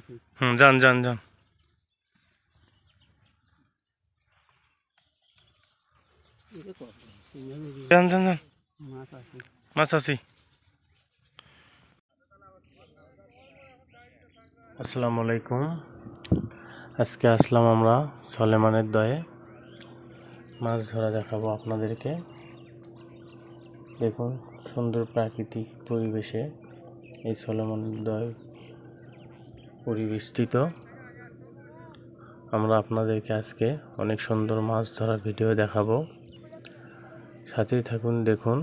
যান যান যান যান যান যান মাছ আছি। আসসালামু আলাইকুম। আজকে আসলাম আমরা সলেমানের দয়ে মাছ ধরা দেখাবো আপনাদেরকে। দেখুন সুন্দর প্রাকৃতিক পরিবেশে এই সলেমানের দয় পরিবেষ্টিত। আমরা আপনাদেরকে আজকে অনেক সুন্দর মাছ ধরার ভিডিও দেখাবো, সাথেই থাকুন। দেখুন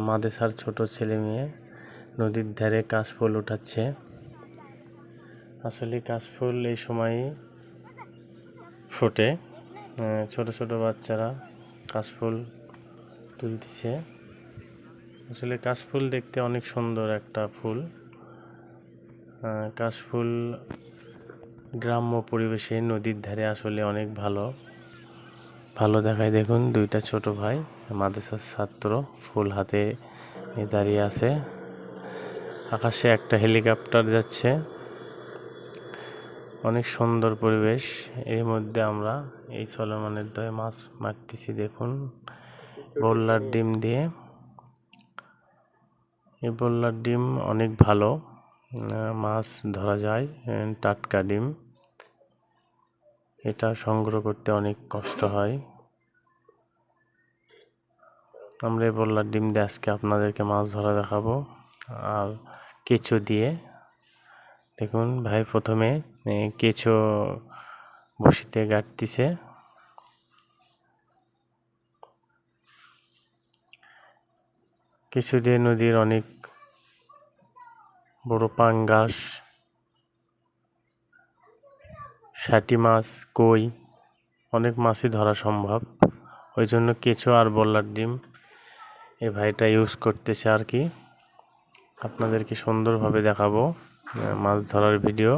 মাদেসার ছোট ছেলে মেয়ে নদীর ধারে কাশফুল উঠাচ্ছে। আসলে কাশফুল এই সময়ই ফোটে। ছোট ছোট বাচ্চারা কাশফুল তুলতেছে। আসলে কাশফুল দেখতে অনেক সুন্দর একটা ফুল। কাশফুল গ্রাম্য পরিবেশে নদীর ধারে আসলে অনেক ভালো দেখায়। দেখুন দুইটা ছোট ভাই মাদ্রাসার ছাত্র ফুল হাতে নিয়ে দাঁড়িয়ে আছে। আকাশে একটা হেলিকপ্টার যাচ্ছে। অনেক সুন্দর পরিবেশ। এর মধ্যে আমরা এই সলেমানের দয়ে মাছ মারতেছি। দেখুন বোল্লার ডিম দিয়ে। এই বোল্লার ডিম অনেক ভালো, মাছ ধরা যায়। টাটকা ডিম, এটা সংগ্রহ করতে অনেক কষ্ট হয়। আমরা এই বোল্লার ডিম দিয়ে আজকে আপনাদেরকে মাছ ধরা দেখাবো, আর কেঁচো দিয়ে। দেখুন ভাই প্রথমে কেঁচো বসিতে গাড়তিছে। কেঁচো দিয়ে নদীর অনেক বড় পাঙ্গাস, শাটি মাছ, কই অনেক মাছই ধরা সম্ভব। ওই জন্য কেঁচো আর বোল্লার ডিম এই ভাইটা ইউজ করতেছে আর কি। আপনাদেরকে সুন্দরভাবে দেখাবো মাছ ধরার ভিডিও।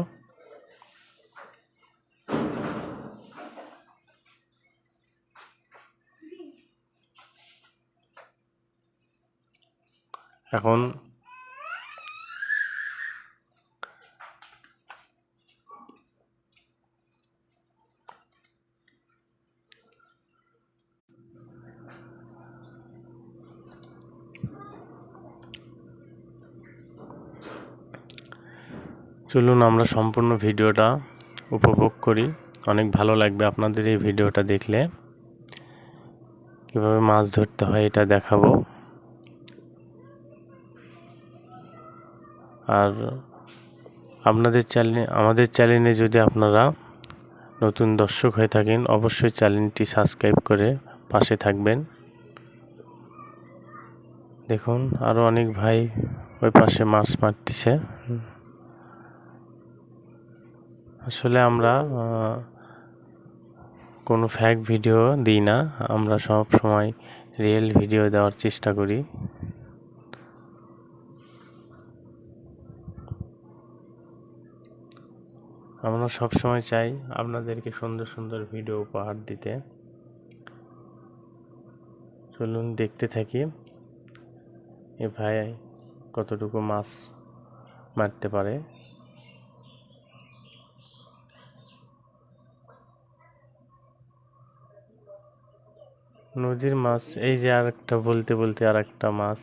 এখন চলুন আমরা সম্পূর্ণ ভিডিওটা উপভোগ করি। অনেক ভালো লাগবে আপনাদের এই ভিডিওটা দেখলে। কিভাবে মাছ ধরতে হয় এটা দেখাবো। আর আপনাদের চ্যানেলে, আমাদের চ্যানেলে যদি আপনারা নতুন দর্শক হয়ে থাকেন, অবশ্যই চ্যানেলটি সাবস্ক্রাইব করে পাশে থাকবেন। দেখুন আরও অনেক ভাই ওই পাশে মাছ মারতেছে। আসলে আমরা কোনো ফ্যাক ভিডিও দিই না, আমরা সব সময় রিয়েল ভিডিও দেওয়ার চেষ্টা করি। আমরা সব সময় চাই আপনাদেরকে সুন্দর সুন্দর ভিডিও উপহার দিতে। চলুন দেখতে থাকি এ ভাই কতটুকু মাছ মারতে পারে। নদীর মাছ এই যে আরেকটা বলতে বলতে আরেকটা মাছ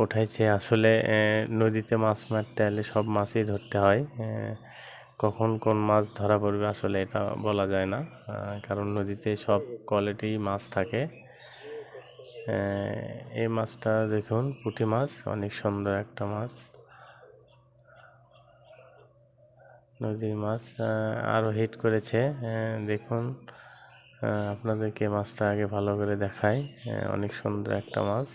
উঠাইছে। আসলে নদীতে মাছ মারতে হলে সব মাছই ধরতে হয়। কখন কোন মাছ ধরা পড়বে আসলে এটা বলা যায় না, কারণ নদীতে সব কোয়ালিটি মাছ থাকে। এই মাছটা দেখুন পুঁটি মাছ, অনেক সুন্দর একটা মাছ, নদীর মাছ। আরও হিট করেছে। দেখুন আপনাদেরকে মাছটা আগে ভালো করে দেখাই। অনেক সুন্দর একটা মাছ।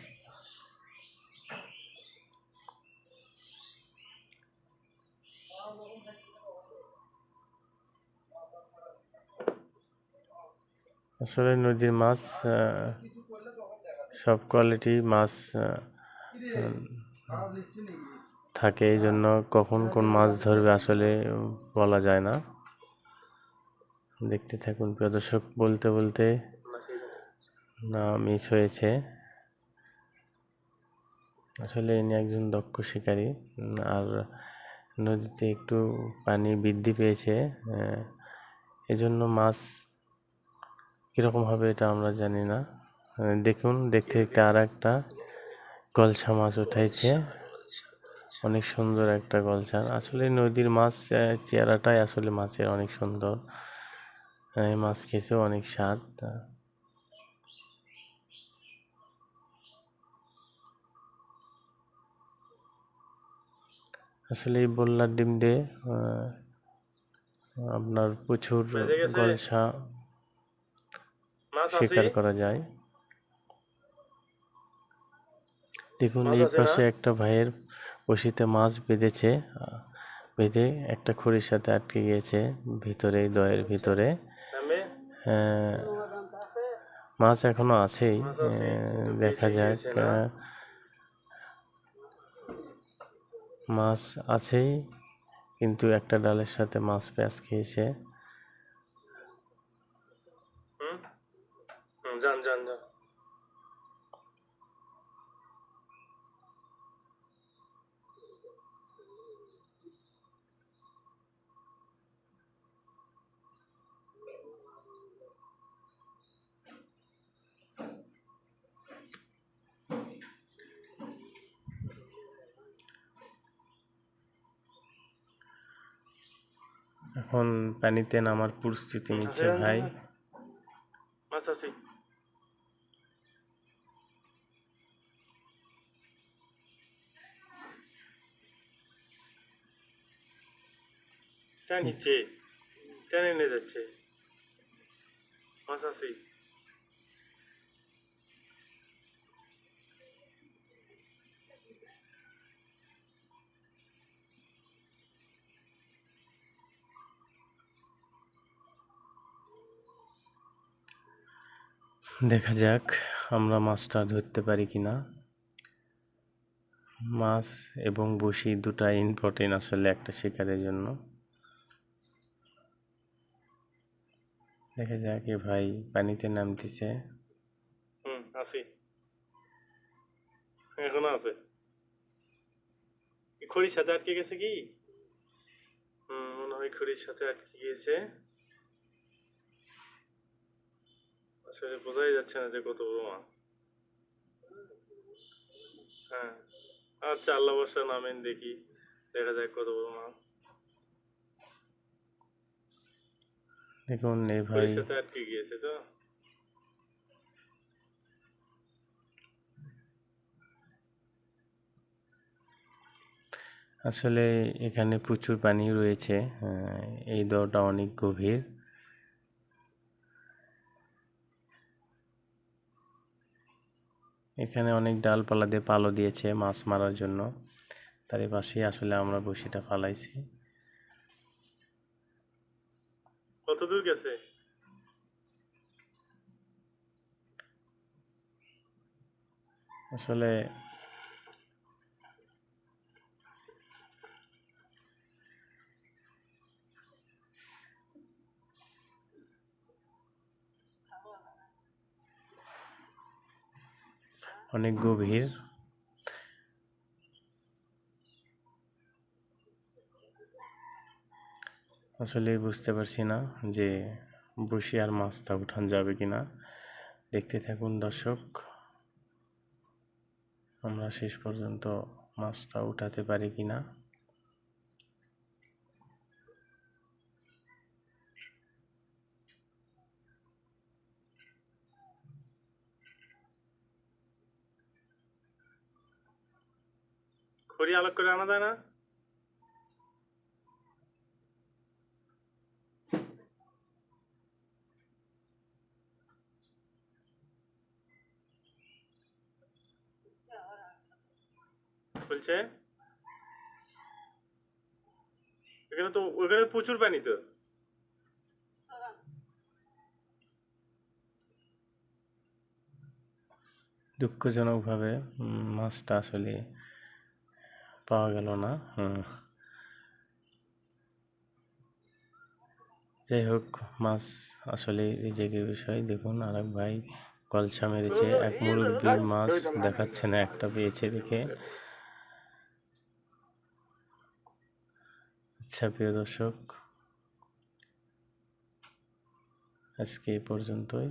আসলে নদীর মাছ সব কোয়ালিটি মাছ থাকে, এই জন্য কখন কোন মাছ ধরবে আসলে বলা যায় না। দেখতে থাকুন প্রিয় দর্শক। বলতে বলতে না মিস হয়েছে। আসলে ইনি একজন দক্ষ শিকারী। আর নদীতে একটু পানি বৃদ্ধি পেয়েছে, এজন্য মাছ কীরকম হবে এটা আমরা জানি না। দেখুন, দেখতে দেখতে আর একটা গলসা মাছ উঠাইছে, অনেক সুন্দর একটা গলসা। আসলে নদীর মাছ চেহারাটাই আসলে মাছের অনেক সুন্দর, মাছ খেতেও অনেক স্বাদ। আসলে এই বল্লার ডিম দিয়ে আপনার প্রচুর গলসা শিকার করা যায়। দেখুন, এই পাশে একটা ভাইয়ের বসিতে মাছ বেঁধেছে, বেঁধে একটা খড়ির সাথে আটকে গিয়েছে ভিতরে, দয়ের ভিতরে। মাছ এখনো আছেই, দেখা যাক। মাছ আছেই, কিন্তু একটা ডালের সাথে মাছ প্যাঁচ খেয়েছে। যান যান যান। এখন পানিতে নামার প্রস্তুতি নিচ্ছে ভাই। মাছ আছে। নিচ্ছে, টেনে নিয়ে যাচ্ছে, মাছ আছে। দেখা যাক আমরা মাছটা ধরতে পারি কিনা। মাছ এবং বড়শি দুটাই ইম্পর্টেন্ট আসলে একটা শিকারের জন্য। দেখা যাক এ ভাই পানিতে নামতেছে। আছে, এখনো আছে। খড়ির সাথে আটকে গেছে কি? মনে হয় খড়ির সাথে আটকে গিয়েছে। আসলে বোঝাই যাচ্ছে না যে কত বড় মাছ। হ্যাঁ, আচ্ছা, আল্লাহ বর্ষা নামেন, দেখি, দেখা যাক কত বড় মাছ। দেখুন এই ভাই সাথে আটকে গিয়েছে তো। আসলে এখানে প্রচুর পানি রয়েছে, এই দোটা অনেক গভীর। এখানে অনেক ডালপালা দিয়ে পালো দিয়েছে মাছ মারার জন্য, তারই পাশেই আসলে আমরা বড়শিটা ফালাইছি। কত দূর গেছে? আসলে অনেক গভীর। আসলে বুঝতে পারছি না যে বড়শি আর মাছটা উঠান যাবে কিনা। দেখতে থাকুন দর্শক, আমরা শেষ পর্যন্ত মাছটা উঠাতে পারি কিনা। খড়ি আলোক করে আনা যায় না? বলছে এখানে তো, ওখানে প্রচুর পানি তো। দুঃখজনকভাবে মাছটা আসলে পাওয়া গেল না। যাই হোক, মাছ আসলে রিজেকের বিষয়। দেখুন আর এক ভাই গলসা মেরেছে, এক মুরব্বি মাছ দেখাচ্ছে না, একটা পেয়েছে দেখে। আচ্ছা প্রিয় দর্শক, আজকে এই পর্যন্তই।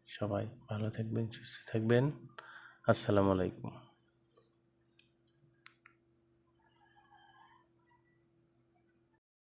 সবাই ভালো থাকবেন, সুস্থ থাকবেন। আসসালামু আলাইকুম।